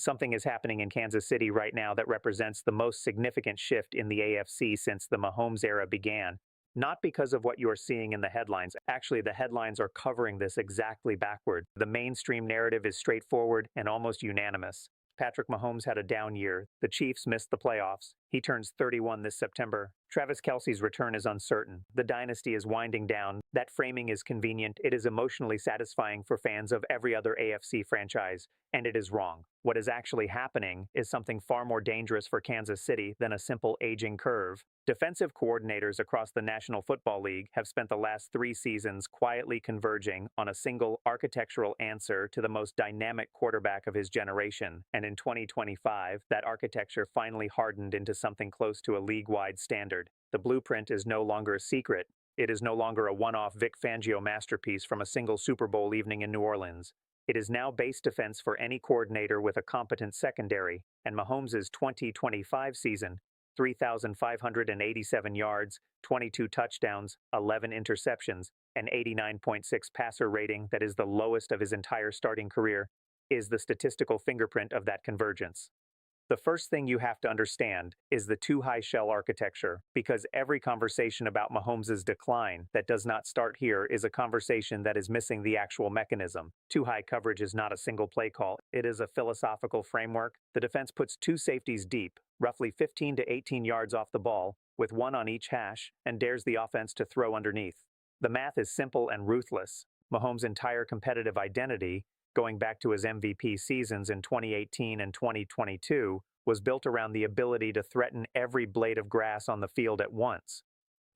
Something is happening in Kansas City right now that represents the most significant shift in the AFC since the Mahomes era began. Not because of what you are seeing in the headlines. Actually, the headlines are covering this exactly backward. The mainstream narrative is straightforward and almost unanimous. Patrick Mahomes had a down year. The Chiefs missed the playoffs. He turns 31 this September. Travis Kelce's return is uncertain. The dynasty is winding down. That framing is convenient. It is emotionally satisfying for fans of every other AFC franchise. And it is wrong. What is actually happening is something far more dangerous for Kansas City than a simple aging curve. Defensive coordinators across the National Football League have spent the last 3 seasons quietly converging on a single architectural answer to the most dynamic quarterback of his generation, and in 2025, that architecture finally hardened into something close to a league-wide standard. The blueprint is no longer a secret. It is no longer a one-off Vic Fangio masterpiece from a single Super Bowl evening in New Orleans. It is now base defense for any coordinator with a competent secondary, and Mahomes' 2025 season, 3,587 yards, 22 touchdowns, 11 interceptions, an 89.6 passer rating that is the lowest of his entire starting career, is the statistical fingerprint of that convergence. The first thing you have to understand is the too-high shell architecture, because every conversation about Mahomes' decline that does not start here is a conversation that is missing the actual mechanism. Too-high coverage is not a single play call. It is a philosophical framework. The defense puts 2 safeties deep, roughly 15 to 18 yards off the ball, with 1 on each hash, and dares the offense to throw underneath. The math is simple and ruthless. Mahomes' entire competitive identity, going back to his MVP seasons in 2018 and 2022, was built around the ability to threaten every blade of grass on the field at once.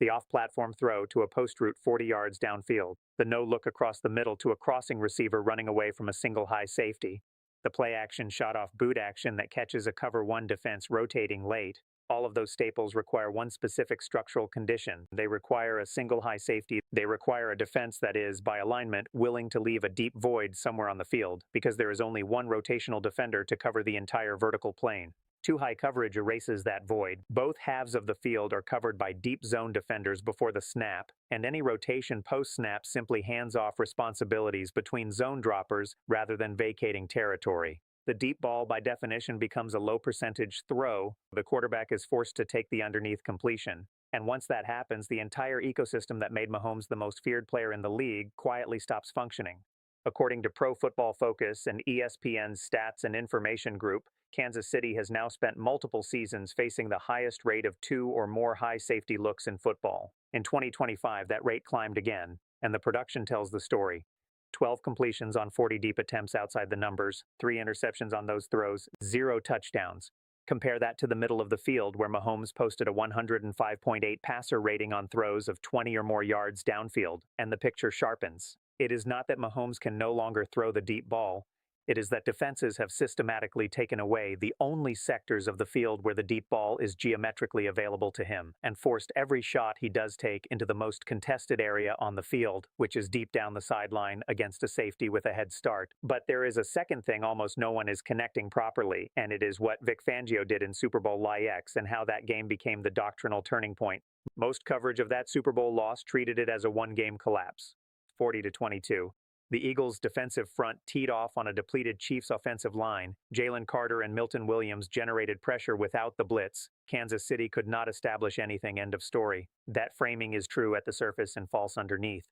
The off-platform throw to a post route 40 yards downfield, the no-look across the middle to a crossing receiver running away from a single high safety, the play-action shot-off boot action that catches a cover 1 defense rotating late. All of those staples require one specific structural condition. They require a single high safety. They require a defense that is, by alignment, willing to leave a deep void somewhere on the field, because there is only one rotational defender to cover the entire vertical plane. Too-high coverage erases that void. Both halves of the field are covered by deep zone defenders before the snap, and any rotation post-snap simply hands off responsibilities between zone droppers rather than vacating territory. The deep ball, by definition, becomes a low-percentage throw. The quarterback is forced to take the underneath completion. And once that happens, the entire ecosystem that made Mahomes the most feared player in the league quietly stops functioning. According to Pro Football Focus and ESPN's Stats and Information Group, Kansas City has now spent multiple seasons facing the highest rate of 2 or more high safety looks in football. In 2025, that rate climbed again, and the production tells the story. 12 completions on 40 deep attempts outside the numbers, 3 interceptions on those throws, 0 touchdowns. Compare that to the middle of the field, where Mahomes posted a 105.8 passer rating on throws of 20 or more yards downfield, and the picture sharpens. It is not that Mahomes can no longer throw the deep ball. It is that defenses have systematically taken away the only sectors of the field where the deep ball is geometrically available to him, and forced every shot he does take into the most contested area on the field, which is deep down the sideline against a safety with a head start. But there is a second thing almost no one is connecting properly, and it is what Vic Fangio did in Super Bowl LAX and how that game became the doctrinal turning point. Most coverage of that Super Bowl loss treated it as a one-game collapse, 40-22. The Eagles' defensive front teed off on a depleted Chiefs offensive line. Jalen Carter and Milton Williams generated pressure without the blitz. Kansas City could not establish anything, end of story. That framing is true at the surface and false underneath.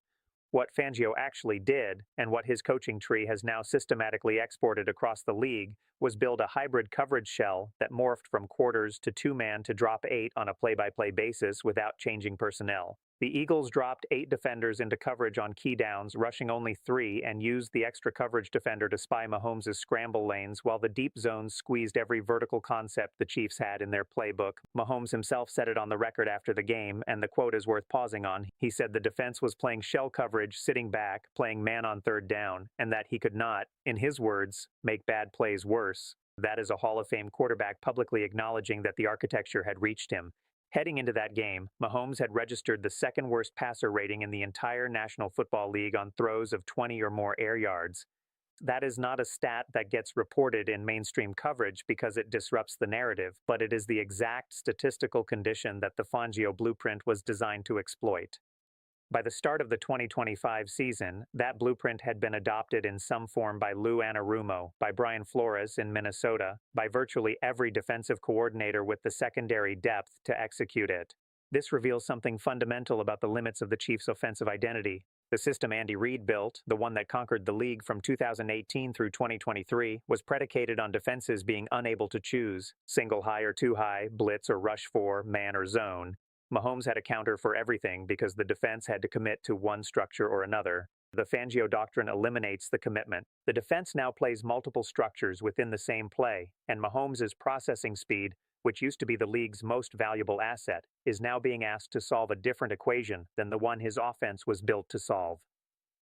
What Fangio actually did, and what his coaching tree has now systematically exported across the league, was build a hybrid coverage shell that morphed from quarters to 2-man to drop 8 on a play-by-play basis without changing personnel. The Eagles dropped 8 defenders into coverage on key downs, rushing only 3, and used the extra coverage defender to spy Mahomes' scramble lanes, while the deep zones squeezed every vertical concept the Chiefs had in their playbook. Mahomes himself said it on the record after the game, and the quote is worth pausing on. He said the defense was playing shell coverage, sitting back, playing man on third down, and that he could not, in his words, make bad plays worse. That is a Hall of Fame quarterback publicly acknowledging that the architecture had reached him. Heading into that game, Mahomes had registered the second worst passer rating in the entire National Football League on throws of 20 or more air yards. That is not a stat that gets reported in mainstream coverage because it disrupts the narrative, but it is the exact statistical condition that the Fangio blueprint was designed to exploit. By the start of the 2025 season, that blueprint had been adopted in some form by Lou Anarumo, by Brian Flores in Minnesota, by virtually every defensive coordinator with the secondary depth to execute it. This reveals something fundamental about the limits of the Chiefs' offensive identity. The system Andy Reid built, the one that conquered the league from 2018 through 2023, was predicated on defenses being unable to choose single high or two high, blitz or rush for, man or zone. Mahomes had a counter for everything because the defense had to commit to one structure or another. The Fangio doctrine eliminates the commitment. The defense now plays multiple structures within the same play, and Mahomes' processing speed, which used to be the league's most valuable asset, is now being asked to solve a different equation than the one his offense was built to solve.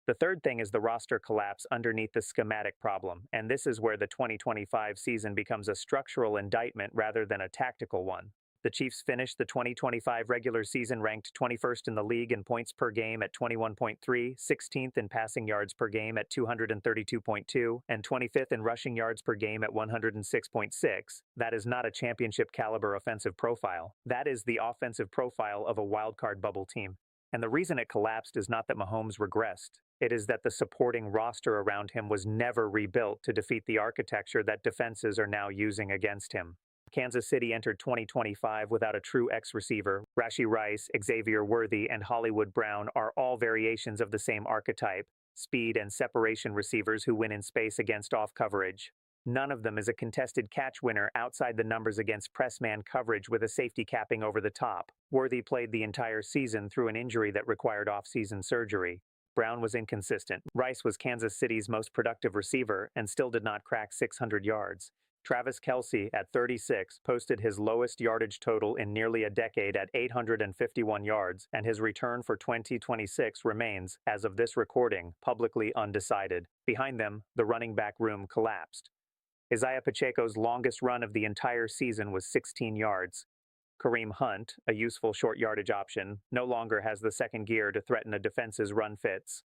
The third thing is the roster collapse underneath the schematic problem, and this is where the 2025 season becomes a structural indictment rather than a tactical one. The Chiefs finished the 2025 regular season ranked 21st in the league in points per game at 21.3, 16th in passing yards per game at 232.2, and 25th in rushing yards per game at 106.6. That is not a championship caliber offensive profile. That is the offensive profile of a wildcard bubble team. And the reason it collapsed is not that Mahomes regressed. It is that the supporting roster around him was never rebuilt to defeat the architecture that defenses are now using against him. Kansas City entered 2025 without a true X receiver. Rashee Rice, Xavier Worthy, and Hollywood Brown are all variations of the same archetype, speed and separation receivers who win in space against off coverage. None of them is a contested catch winner outside the numbers against press man coverage with a safety capping over the top. Worthy played the entire season through an injury that required off-season surgery. Brown was inconsistent. Rice was Kansas City's most productive receiver and still did not crack 600 yards. Travis Kelce, at 36, posted his lowest yardage total in nearly a decade at 851 yards, and his return for 2026 remains, as of this recording, publicly undecided. Behind them, the running back room collapsed. Isaiah Pacheco's longest run of the entire season was 16 yards. Kareem Hunt, a useful short yardage option, no longer has the second gear to threaten a defense's run fits.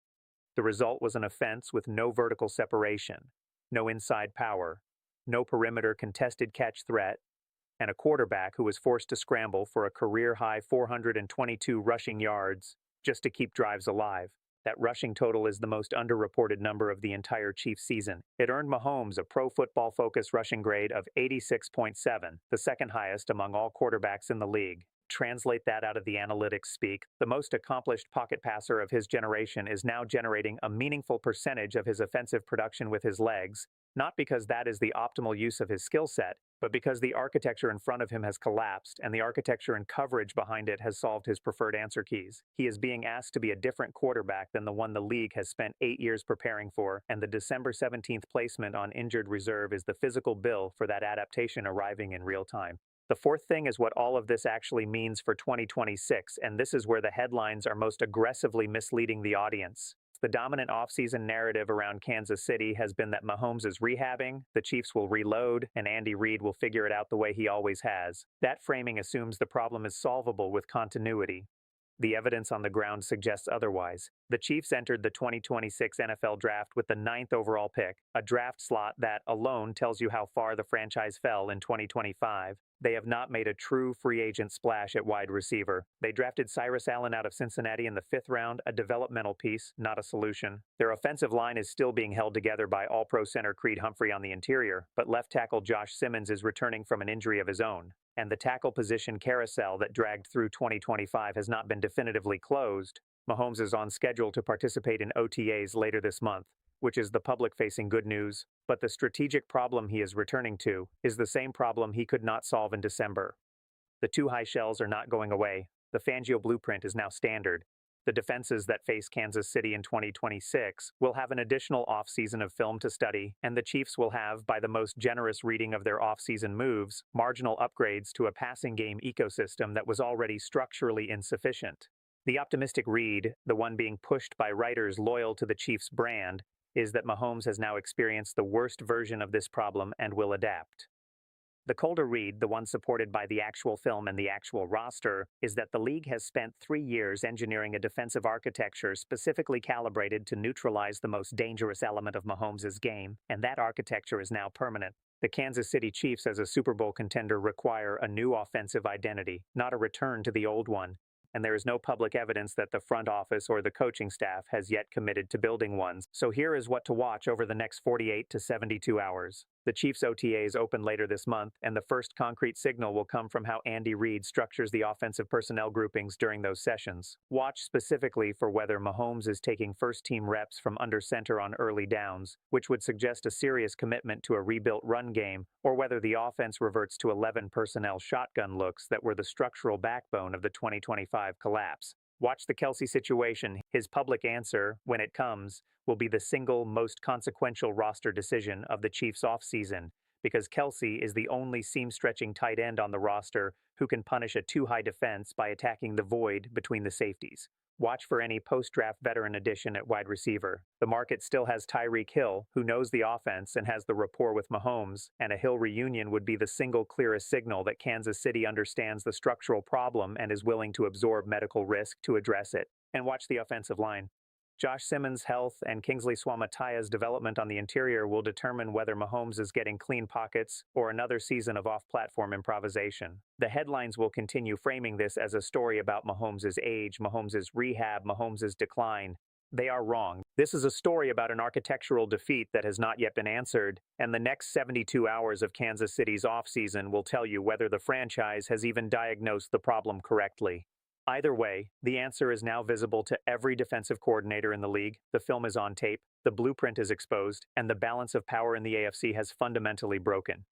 The result was an offense with no vertical separation, no inside power, no perimeter contested catch threat, and a quarterback who was forced to scramble for a career-high 422 rushing yards just to keep drives alive. That rushing total is the most underreported number of the entire Chiefs season. It earned Mahomes a Pro Football Focus rushing grade of 86.7, the second highest among all quarterbacks in the league. Translate that out of the analytics speak, the most accomplished pocket passer of his generation is now generating a meaningful percentage of his offensive production with his legs, not because that is the optimal use of his skill set, but because the architecture in front of him has collapsed and the architecture and coverage behind it has solved his preferred answer keys. He is being asked to be a different quarterback than the one the league has spent 8 years preparing for, and the December 17th placement on injured reserve is the physical bill for that adaptation arriving in real time. The fourth thing is what all of this actually means for 2026, and this is where the headlines are most aggressively misleading the audience. The dominant offseason narrative around Kansas City has been that Mahomes is rehabbing, the Chiefs will reload, and Andy Reid will figure it out the way he always has. That framing assumes the problem is solvable with continuity. The evidence on the ground suggests otherwise. The Chiefs entered the 2026 NFL Draft with the 9th overall pick, a draft slot that alone tells you how far the franchise fell in 2025. They have not made a true free agent splash at wide receiver. They drafted Cyrus Allen out of Cincinnati in the 5th round, a developmental piece, not a solution. Their offensive line is still being held together by All-Pro center Creed Humphrey on the interior, but left tackle Josh Simmons is returning from an injury of his own. And the tackle position carousel that dragged through 2025 has not been definitively closed. Mahomes is on schedule to participate in OTAs later this month, which is the public-facing good news, but the strategic problem he is returning to is the same problem he could not solve in December. The two high shells are not going away. The Fangio blueprint is now standard. The defenses that face Kansas City in 2026 will have an additional offseason of film to study, and the Chiefs will have, by the most generous reading of their offseason moves, marginal upgrades to a passing game ecosystem that was already structurally insufficient. The optimistic read, the one being pushed by writers loyal to the Chiefs' brand, is that Mahomes has now experienced the worst version of this problem and will adapt. The colder read, the one supported by the actual film and the actual roster, is that the league has spent 3 years engineering a defensive architecture specifically calibrated to neutralize the most dangerous element of Mahomes' game, and that architecture is now permanent. The Kansas City Chiefs as a Super Bowl contender require a new offensive identity, not a return to the old one. and there is no public evidence that the front office or the coaching staff has yet committed to building ones. So here is what to watch over the next 48 to 72 hours. The Chiefs' OTAs open later this month, and the first concrete signal will come from how Andy Reid structures the offensive personnel groupings during those sessions. Watch specifically for whether Mahomes is taking first-team reps from under center on early downs, which would suggest a serious commitment to a rebuilt run game, or whether the offense reverts to 11 personnel shotgun looks that were the structural backbone of the 2025 collapse. Watch the Kelce situation. His public answer, when it comes, will be the single most consequential roster decision of the Chiefs' offseason, because Kelce is the only seam-stretching tight end on the roster who can punish a too-high defense by attacking the void between the safeties. Watch for any post-draft veteran addition at wide receiver. The market still has Tyreek Hill, who knows the offense and has the rapport with Mahomes, and a Hill reunion would be the single clearest signal that Kansas City understands the structural problem and is willing to absorb medical risk to address it. And watch the offensive line. Josh Simmons' health and Kingsley Suamataya's development on the interior will determine whether Mahomes is getting clean pockets or another season of off-platform improvisation. The headlines will continue framing this as a story about Mahomes' age, Mahomes' rehab, Mahomes' decline. They are wrong. This is a story about an architectural defeat that has not yet been answered, and the next 72 hours of Kansas City's offseason will tell you whether the franchise has even diagnosed the problem correctly. Either way, the answer is now visible to every defensive coordinator in the league. The film is on tape, the blueprint is exposed, and the balance of power in the AFC has fundamentally broken.